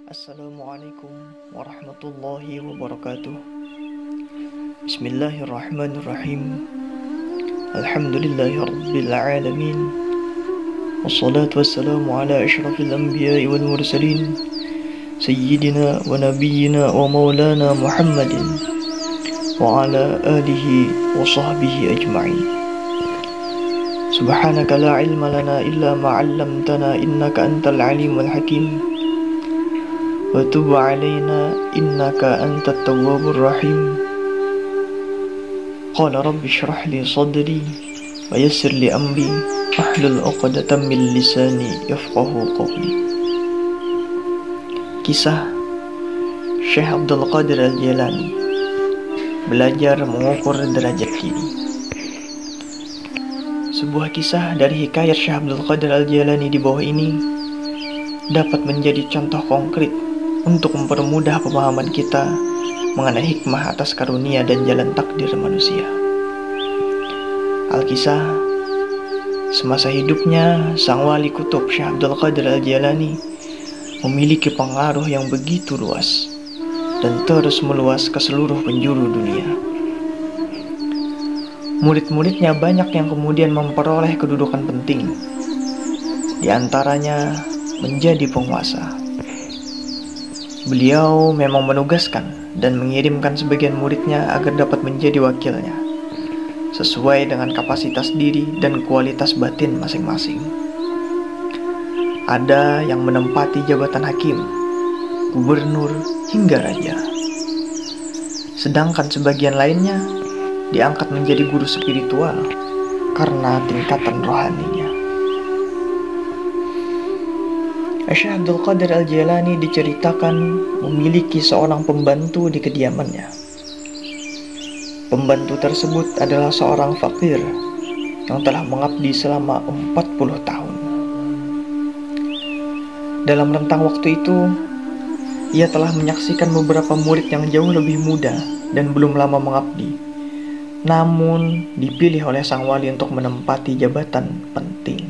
Assalamualaikum warahmatullahi wabarakatuh. Bismillahirrahmanirrahim. Alhamdulillahi rabbil alamin. Wassalatu wassalamu ala ashrafil anbiya'i wal mursalin Sayyidina wa nabiyyina wa maulana Muhammadin wa ala alihi wa sahbihi ajma'in. Subhanaka la ilma lana illa ma 'allamtana innaka antal alimul hakim. Wa tub 'alaina innaka antat tawwabur rahim. Qala rabbi shrah li sadri wa yassir li amri wahlul 'uqdatam min lisani yafqahu qawli. Kisah Syekh Abdul Qadir Al-Jailani, belajar mengukur derajat diri. Sebuah kisah dari hikayat Syekh Abdul Qadir Al-Jailani di bawah ini dapat menjadi contoh konkret untuk mempermudah pemahaman kita mengenai hikmah atas karunia dan jalan takdir manusia. Al-Kisah, semasa hidupnya, sang wali kutub Syekh Abdul Qadir Al-Jailani memiliki pengaruh yang begitu luas dan terus meluas ke seluruh penjuru dunia. Murid-muridnya banyak yang kemudian memperoleh kedudukan penting, di antaranya menjadi penguasa. Beliau memang menugaskan dan mengirimkan sebagian muridnya agar dapat menjadi wakilnya, sesuai dengan kapasitas diri dan kualitas batin masing-masing. Ada yang menempati jabatan hakim, gubernur, hingga raja. Sedangkan sebagian lainnya diangkat menjadi guru spiritual karena tingkatan rohaninya. Syekh Abdul Qadir Al-Jailani diceritakan memiliki seorang pembantu di kediamannya. Pembantu tersebut adalah seorang fakir yang telah mengabdi selama 40 tahun. Dalam rentang waktu itu, ia telah menyaksikan beberapa murid yang jauh lebih muda dan belum lama mengabdi, namun dipilih oleh sang wali untuk menempati jabatan penting.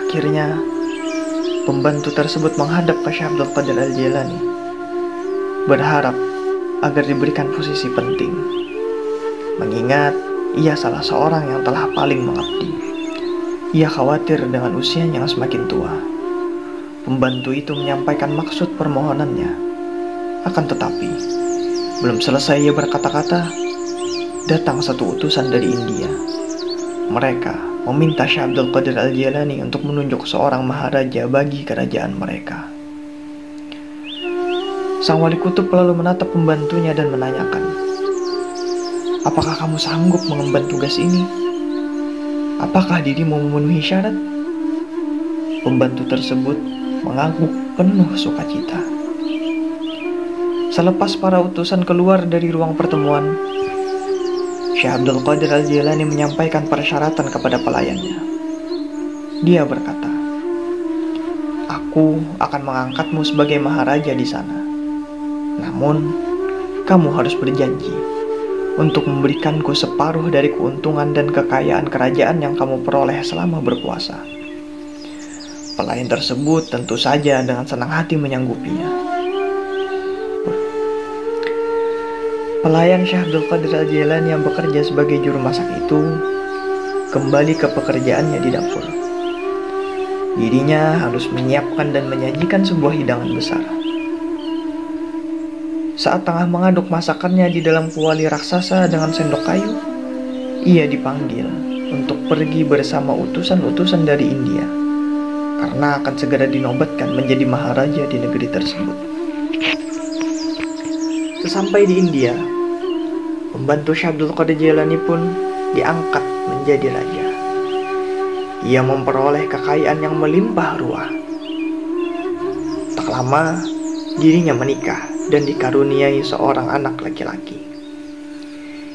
Akhirnya, pembantu tersebut menghadap ke Syekh Abdul Qadir Al-Jailani, berharap agar diberikan posisi penting, mengingat ia salah seorang yang telah paling mengabdi. Ia khawatir dengan usianya yang semakin tua. Pembantu itu menyampaikan maksud permohonannya, akan tetapi belum selesai ia berkata-kata, datang satu utusan dari India. Mereka meminta Syekh Abdul Qadir Al-Jailani untuk menunjuk seorang maharaja bagi kerajaan mereka. Sang wali kutub lalu menatap pembantunya dan menanyakan, "Apakah kamu sanggup mengemban tugas ini? Apakah dirimu memenuhi syarat?" Pembantu tersebut mengangguk penuh sukacita. Selepas para utusan keluar dari ruang pertemuan, Syekh Abdul Qadir Al-Jailani menyampaikan persyaratan kepada pelayannya. Dia berkata, "Aku akan mengangkatmu sebagai maharaja di sana. Namun, kamu harus berjanji untuk memberikanku separuh dari keuntungan dan kekayaan kerajaan yang kamu peroleh selama berpuasa." Pelayan tersebut tentu saja dengan senang hati menyanggupinya. Pelayan Syekh Abdul Qadir Al-Jailani yang bekerja sebagai juru masak itu kembali ke pekerjaannya di dapur. Dirinya harus menyiapkan dan menyajikan sebuah hidangan besar. Saat tengah mengaduk masakannya di dalam kuali raksasa dengan sendok kayu, ia dipanggil untuk pergi bersama utusan-utusan dari India, karena akan segera dinobatkan menjadi maharaja di negeri tersebut. Sesampai di India, pembantu Syekh Abdul Qadir Jailani pun diangkat menjadi raja. Ia memperoleh kekayaan yang melimpah ruah. Tak lama, dirinya menikah dan dikaruniai seorang anak laki-laki.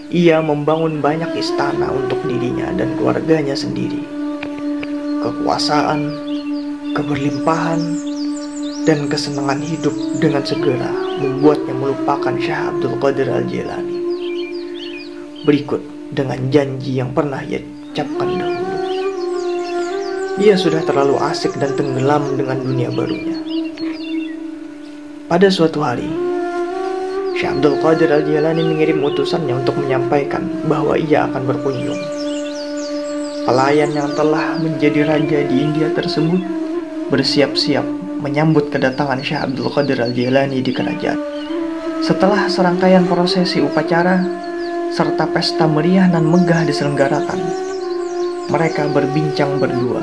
Ia membangun banyak istana untuk dirinya dan keluarganya sendiri. Kekuasaan, keberlimpahan, dan kesenangan hidup dengan segera membuatnya melupakan Syekh Abdul Qadir Al-Jailani. Berikut dengan janji yang pernah ia ucapkan dahulu. Ia sudah terlalu asik dan tenggelam dengan dunia barunya. Pada suatu hari, Syekh Abdul Qadir Al-Jailani mengirim utusannya untuk menyampaikan bahwa ia akan berkunjung. Pelayan yang telah menjadi raja di India tersebut bersiap-siap menyambut kedatangan Syekh Abdul Qadir Al-Jailani di kerajaan. Setelah serangkaian prosesi upacara serta pesta meriah dan megah diselenggarakan, mereka berbincang berdua.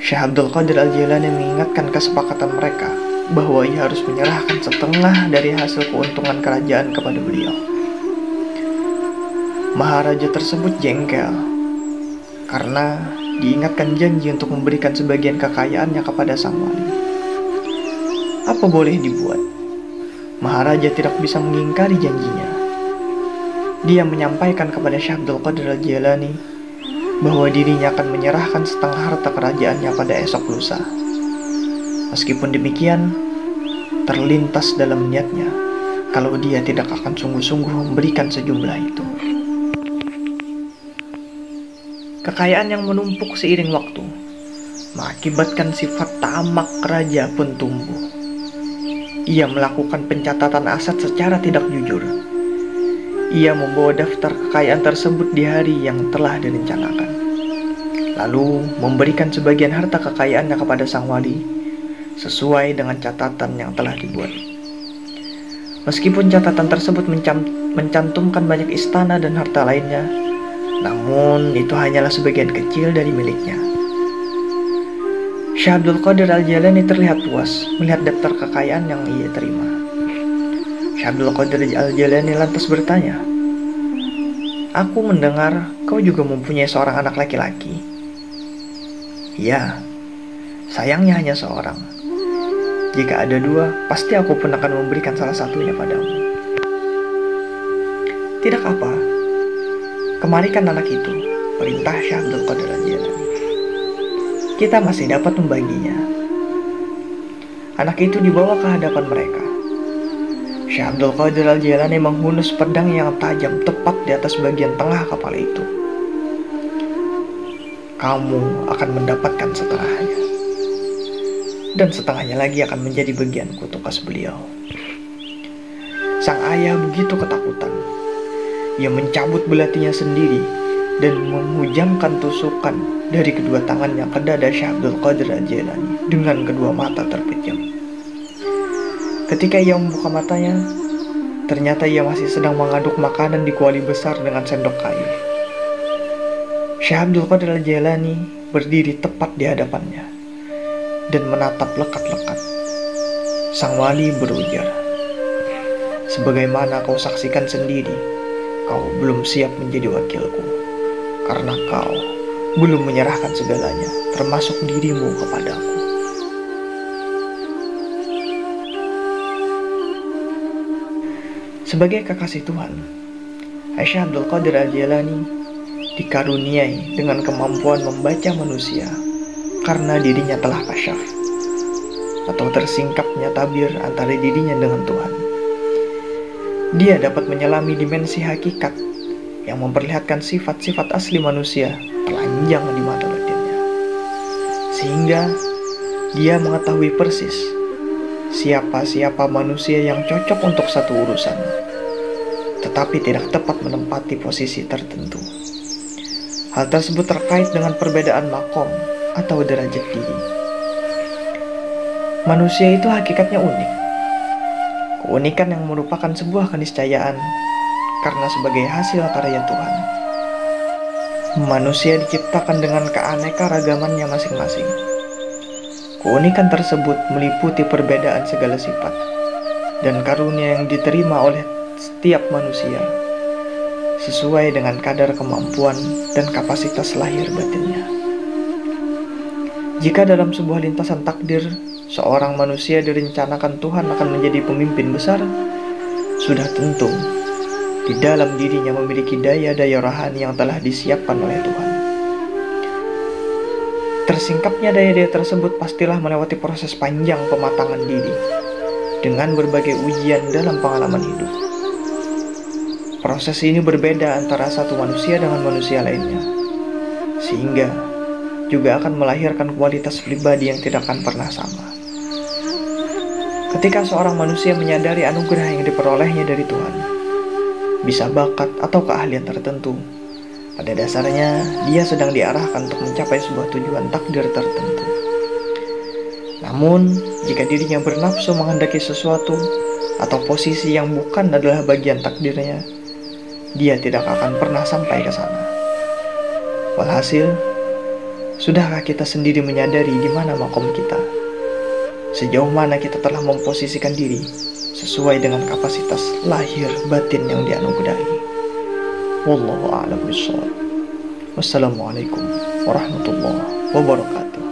Syekh Abdul Qadir Al-Jailani mengingatkan kesepakatan mereka bahwa ia harus menyerahkan setengah dari hasil keuntungan kerajaan kepada beliau. Maharaja tersebut jengkel karena diingatkan janji untuk memberikan sebagian kekayaannya kepada sang wali. Apa boleh dibuat? Maharaja tidak bisa mengingkari janjinya. Dia menyampaikan kepada Syekh Abdul Qadir Al-Jailani bahwa dirinya akan menyerahkan setengah harta kerajaannya pada esok lusa. Meskipun demikian, terlintas dalam niatnya kalau dia tidak akan sungguh-sungguh memberikan sejumlah itu. Kekayaan yang menumpuk seiring waktu mengakibatkan sifat tamak raja pun tumbuh. Ia melakukan pencatatan aset secara tidak jujur. Ia membawa daftar kekayaan tersebut di hari yang telah direncanakan, lalu memberikan sebagian harta kekayaannya kepada sang wali sesuai dengan catatan yang telah dibuat. Meskipun catatan tersebut mencantumkan banyak istana dan harta lainnya, namun itu hanyalah sebagian kecil dari miliknya. Syekh Abdul Qadir Al-Jailani terlihat puas melihat daftar kekayaan yang ia terima. Syekh Abdul Qadir Al-Jailani lantas bertanya, "Aku mendengar kau juga mempunyai seorang anak laki-laki." "Ya, sayangnya hanya seorang. Jika ada dua, pasti aku pun akan memberikan salah satunya padamu." "Tidak apa, kemarikan anak itu," perintah Syekh Abdul Qadir Al-Jailani. "Kita masih dapat membaginya." Anak itu dibawa ke hadapan mereka. Syekh Abdul Qadir Al-Jailani menghunus pedang yang tajam tepat di atas bagian tengah kepala itu. "Kamu akan mendapatkan setengahnya, dan setengahnya lagi akan menjadi bagianku," tukas beliau. Sang ayah begitu ketakutan. Ia mencabut belatinya sendiri dan menghujamkan tusukan dari kedua tangannya ke dada Syekh Abdul Qadir Al-Jailani dengan kedua mata terpejam. Ketika ia membuka matanya, ternyata ia masih sedang mengaduk makanan di kuali besar dengan sendok kayu. Syekh Abdul Qadir Al-Jailani berdiri tepat di hadapannya dan menatap lekat-lekat. Sang wali berujar, "Sebagaimana kau saksikan sendiri, kau belum siap menjadi wakilku, karena kau belum menyerahkan segalanya, termasuk dirimu kepadaku." Sebagai kekasih Tuhan, Syekh Abdul Qadir Al-Jailani dikaruniai dengan kemampuan membaca manusia karena dirinya telah kasyaf atau tersingkapnya tabir antara dirinya dengan Tuhan. Dia dapat menyelami dimensi hakikat yang memperlihatkan sifat-sifat asli manusia telanjang di mata batinnya, sehingga dia mengetahui persis siapa-siapa manusia yang cocok untuk satu urusan, tetapi tidak tepat menempati posisi tertentu. Hal tersebut terkait dengan perbedaan makom atau derajat diri. Manusia itu hakikatnya unik. Keunikan yang merupakan sebuah keniscayaan karena sebagai hasil karya Tuhan. Manusia diciptakan dengan keanekaragamannya masing-masing. Keunikan tersebut meliputi perbedaan segala sifat dan karunia yang diterima oleh setiap manusia sesuai dengan kadar kemampuan dan kapasitas lahir batinnya. Jika dalam sebuah lintasan takdir, seorang manusia direncanakan Tuhan akan menjadi pemimpin besar, sudah tentu di dalam dirinya memiliki daya-daya rohani yang telah disiapkan oleh Tuhan. Tersingkapnya daya-daya tersebut pastilah melewati proses panjang pematangan diri dengan berbagai ujian dalam pengalaman hidup. Proses ini berbeda antara satu manusia dengan manusia lainnya, sehingga juga akan melahirkan kualitas pribadi yang tidak akan pernah sama. Ketika seorang manusia menyadari anugerah yang diperolehnya dari Tuhan, bisa bakat atau keahlian tertentu, pada dasarnya dia sedang diarahkan untuk mencapai sebuah tujuan takdir tertentu. Namun, jika dirinya bernafsu menghendaki sesuatu atau posisi yang bukan adalah bagian takdirnya, dia tidak akan pernah sampai ke sana. Walhasil, sudahkah kita sendiri menyadari di mana makom kita? Sejauh mana kita telah memposisikan diri sesuai dengan kapasitas lahir batin yang dianugerahi. Wallahu a'lam bishawab. Wassalamualaikum warahmatullahi wabarakatuh.